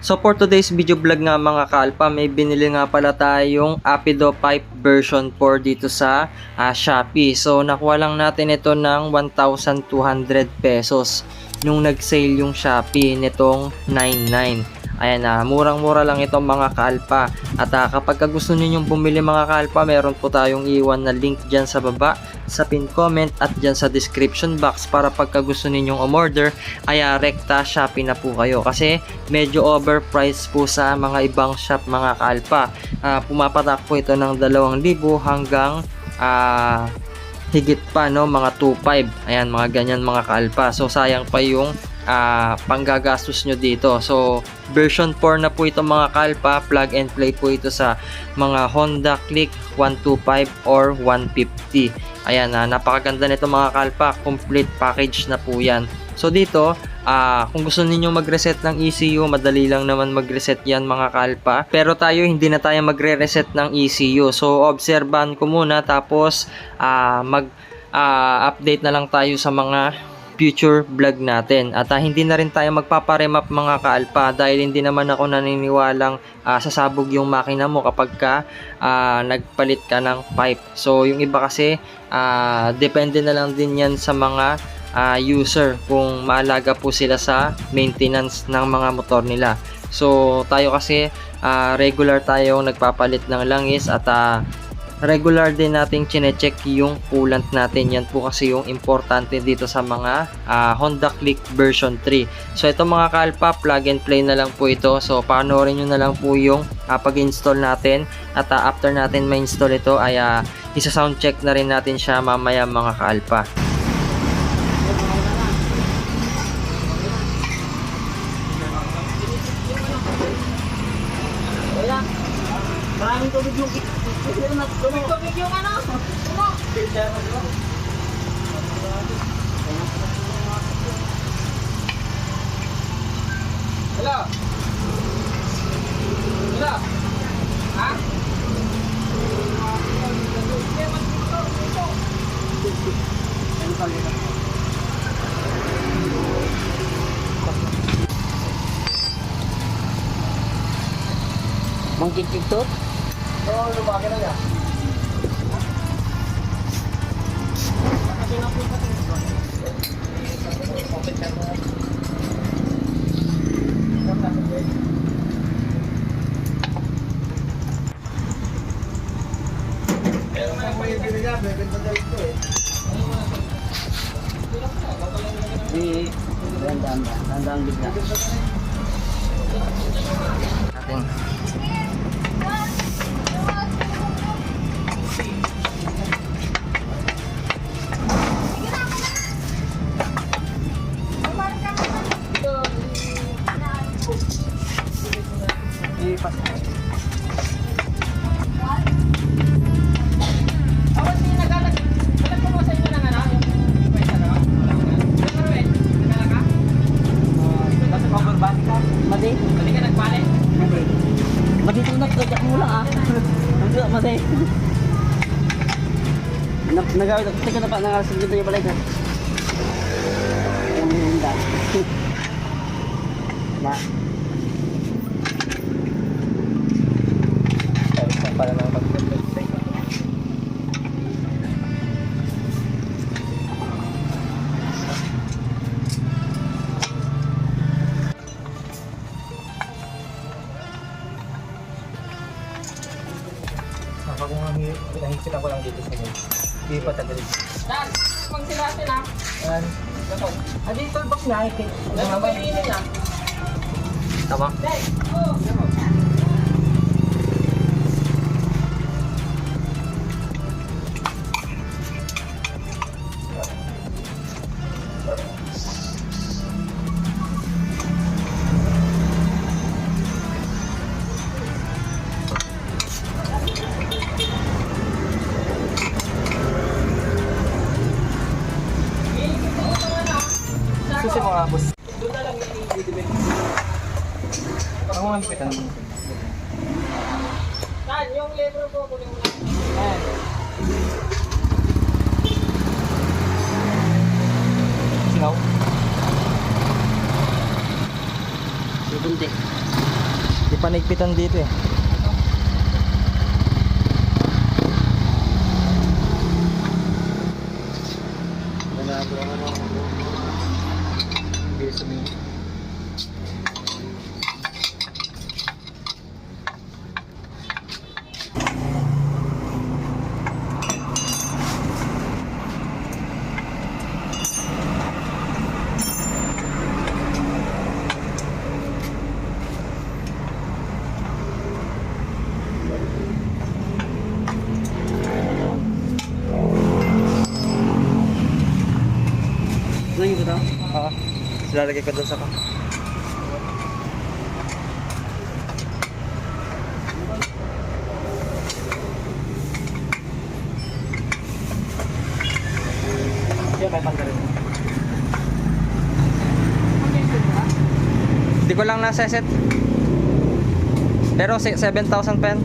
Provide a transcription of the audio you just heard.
So for today's video vlog nga mga kalpa, may binili nga pala tayong Apido Pipe version 4 dito sa Shopee. So nakuha lang natin ito ng 1,200 pesos nung nag-sale yung Shopee nitong 99. Ayan na, murang-mura lang itong mga kalpa. At kapag gusto ninyong bumili mga kalpa, meron po tayong iwan na link dyan sa baba, sa pin comment at dyan sa description box para pagka gusto ninyong umorder ay rekta Shopee na po kayo. Kasi medyo overpriced po sa mga ibang shop mga kalpa. Pumapatak po ito ng 2,000 hanggang higit pa, no, mga 2,500. Ayan, mga ganyan mga kalpa. So sayang pa yung panggagastos nyo dito. So version 4 na po ito mga kalpa, plug and play po ito sa mga Honda Click 125 or 150. Ayan, napakaganda nito mga kalpa, complete package na po yan. So dito, kung gusto niyo mag-reset ng ECU, madali lang naman mag-reset yan mga kalpa. Pero tayo, hindi na tayo magre-reset ng ECU. So obserbahan ko muna, tapos update na lang tayo sa mga future vlog natin. At hindi na rin tayo magpaparemap mga kalpa, dahil hindi naman ako naniniwalang sasabog yung makina mo kapag nagpalit ka ng pipe. So yung iba kasi depende na lang din yan sa mga user, kung maalaga po sila sa maintenance ng mga motor nila. So tayo kasi regular tayo nagpapalit ng langis, at regular din nating chine-check yung coolant natin. Yan po kasi yung importante dito sa mga Honda Click version 3. So ito mga kalpa, plug and play na lang po ito. So panoorin nyo na lang po yung pag-install natin, at after natin ma-install ito ay isa-sound check na rin natin siya mamaya mga kalpa. Maraming tubig yung tubig yung ano? Hello? Hello? Ha? Ano pa rin? Mangkikik to? Oo, lumaki na niya. Pero may pagkakita niya, bebenta niya ito eh. Dandang bigla. Ating Maditunap ka mo lang Madi. Nagawin ako. Teka na pa, nakasunod na yung balay ka. Yung hinda. Ma. Tapos na pala ng pag-play. Kung nahihit ako lang dito sa game. Hindi pa tagal. Dan, pag silasin ha. Ayan. Adi, toolbox na. Nagpapilinin ha. tama. Dan, oh. Susi mga boss. Ako nga pitan mo. Dan, yung libro ko kunin mo lang. Ayan. Singaw. Bunti. yan dito eh. Ngayon ko daw. Oo. Lalagay ko doon sa Siya may panggarin. Hindi ko lang nasa set. Pero 7,000 pa yan.